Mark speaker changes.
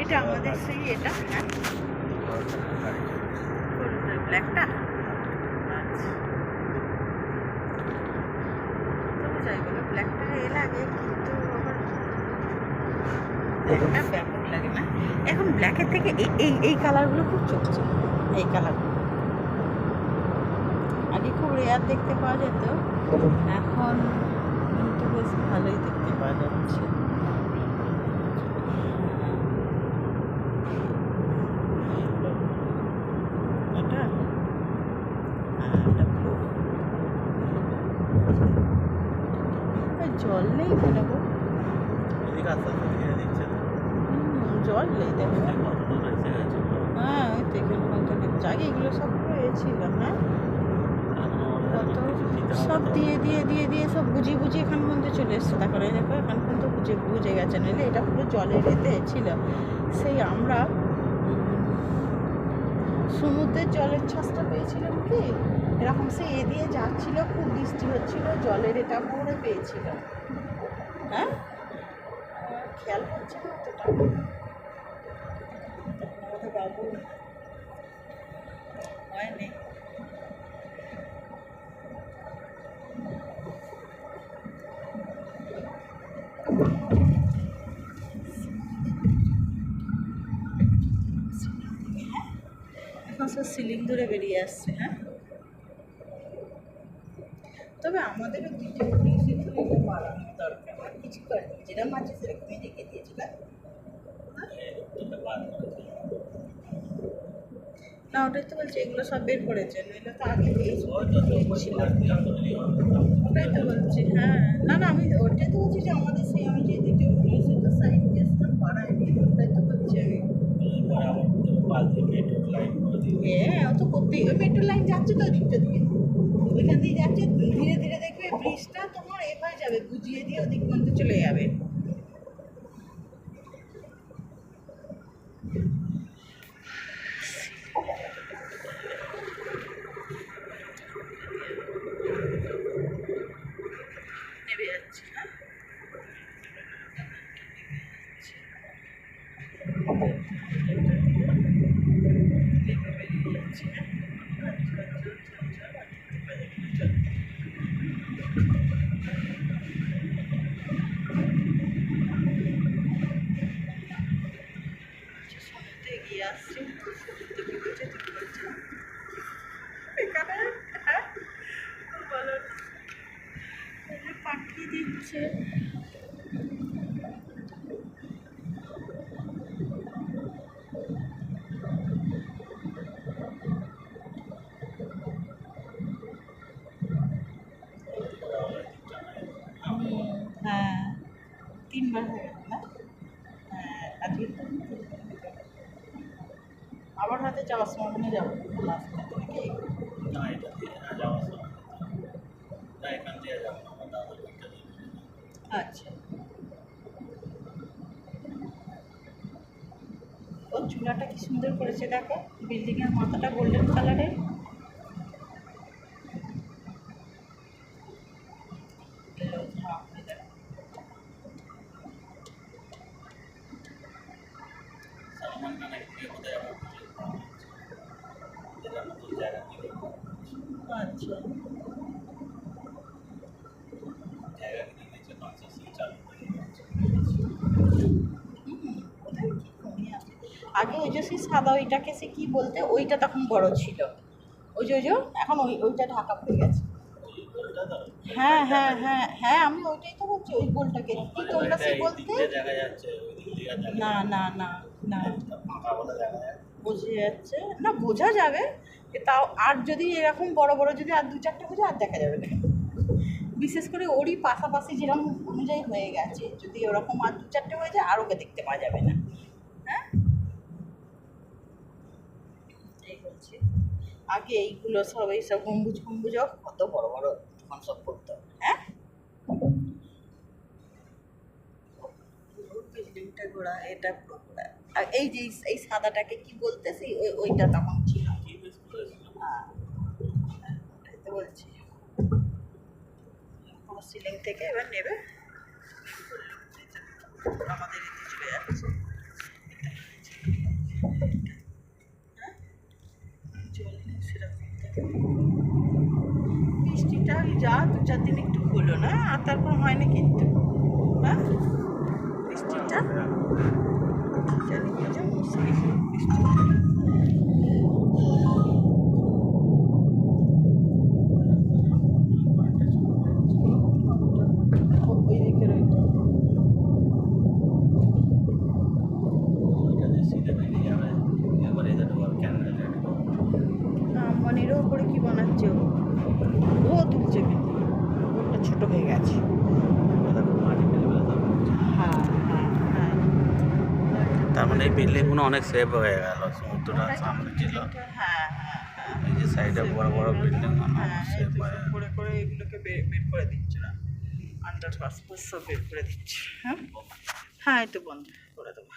Speaker 1: এটা আমাদের সেই এটা হ্যাঁ ব্ল্যাকটা আচ্ছা তবে যাই বলো ব্ল্যাকটা এ লাগে কিন্তু আবার ব্ল্যাকটা ব্যাপক লাগে না এখন ব্ল্যাকের থেকে এই কালারগুলো খুব চলছে এই কালারগুলো আগে খুব রেয়ার দেখতে পাওয়া যেত এখন কিন্তু বেশ ভালোই দেখতে পাওয়া যাচ্ছে এটা জল নেই কেন গো জল নেই দেখো হ্যাঁ ওই তো এখানে জায়গা এগুলো সব হয়েছিল হ্যাঁ কত সব দিয়ে সব বুঝিয়ে এখান পর্যন্ত চলে এসছে তারপরে দেখো এখান পর্যন্ত বুঝে গেছে নইলে এটা পুরো জলের এতে ছিল সেই আমরা সমুদ্রের জলের ছাঁচটা পেয়েছিলাম কি এরকম সে এ দিয়ে যাচ্ছিল খুব বৃষ্টি হচ্ছিল জলের এটা পরে পেয়েছিল হ্যাঁ খেয়াল করছে না অতটা আমাদের বাবু হয়নি এখন সব সিলিং ধরে বেরিয়ে আসছে হ্যাঁ তবে আমাদেরও দ্বিতীয় একটু বাড়ানোর দরকার আর কিছু করেনি যেরকম আছে সেরকমই রেখে দিয়েছিলাম না ওটাই তো বলছি এগুলো সব বের করেছে নইলে তো আগে ছিল ওটাই তো বলছি হ্যাঁ না আমি ওটাই তো বলছি যে আমাদের সেই আমি যে দ্বিতীয় সেটা সাইড টেস্টটা বাড়ায়নি ওটাই তো বলছি আমি হ্যাঁ ও তো করতেই ওই মেট্রো লাইন যাচ্ছে তো ওদিকটা দিয়ে ওইখান দিয়ে যাচ্ছে ধীরে ধীরে দেখবে ব্রিজটা তোমার এ হয়ে যাবে বুঝিয়ে দিয়ে ওদিক পর্যন্ত চলে যাবে নেমে যাচ্ছে হ্যাঁ সমুদ্রে এগিয়ে আসছে এখানে হ্যাঁ বলো পাঠিয়ে দিচ্ছে হ্যাঁ 3 বার হয়ে গেল না হ্যাঁ আজকে আবার হাতে যাওয়ার সময় মনে যাবো রাস্তা থেকে আচ্ছা ও চুলাটা কি সুন্দর করেছে দেখো বিল্ডিংয়ের মাথাটা গোল্ডেন কালারের আচ্ছা আগে ওই যে সেই সাদা ওইটাকে সে কি বলতে ওইটা তখন বড় ছিল ওই যে এখন ওইটা ঢাকা পড়ে গেছে হ্যাঁ আমি ওইটাই তো বলছি ওই গোলটাকে কি তোমরা সে বলতে না বোঝা যাচ্ছে না বোঝা যাবে তাও আর যদি এরকম বড় বড় যদি আর 2-4টে বোঝা আর দেখা যাবে না বিশেষ করে ওরই পাশাপাশি যেরকম অনুযায়ী হয়ে গেছে যদি ওরকম আর 2-4টে হয়ে যায় আর ওকে দেখতে পাওয়া যাবে না হ্যাঁ এই বলছি আগে এইগুলো সব এইসব গম্বুজ কত বড় বড় তখন সব করতো হ্যাঁ বিল্ডিংটা ঘোরা এটা পুরো ঘোরা আর এই যে এই সাদাটাকে কি বলতেছি ওইটা তখন ছিল তো বলছি সিলিং থেকে এবার নেবে আমাদের এতে চলে যাচ্ছে
Speaker 2: এখন এই বিল্ডিংগুলো অনেক সেভ হয়ে গেল, সমুদ্রটা সামনে ছিল,
Speaker 1: হ্যাঁ হ্যাঁ হ্যাঁ
Speaker 2: এই যে সাইডে বড় বড় বিল্ডিং
Speaker 1: হ্যাঁ,
Speaker 2: সেভ
Speaker 1: এই
Speaker 2: হয়ে
Speaker 1: তো করে করে এগুলোকে বের করে দিচ্ছে না, আন্ডারপাস সব বের করে দিচ্ছে। হ্যাঁ হ্যাঁ, এই তো বন্ধ করে দেবো।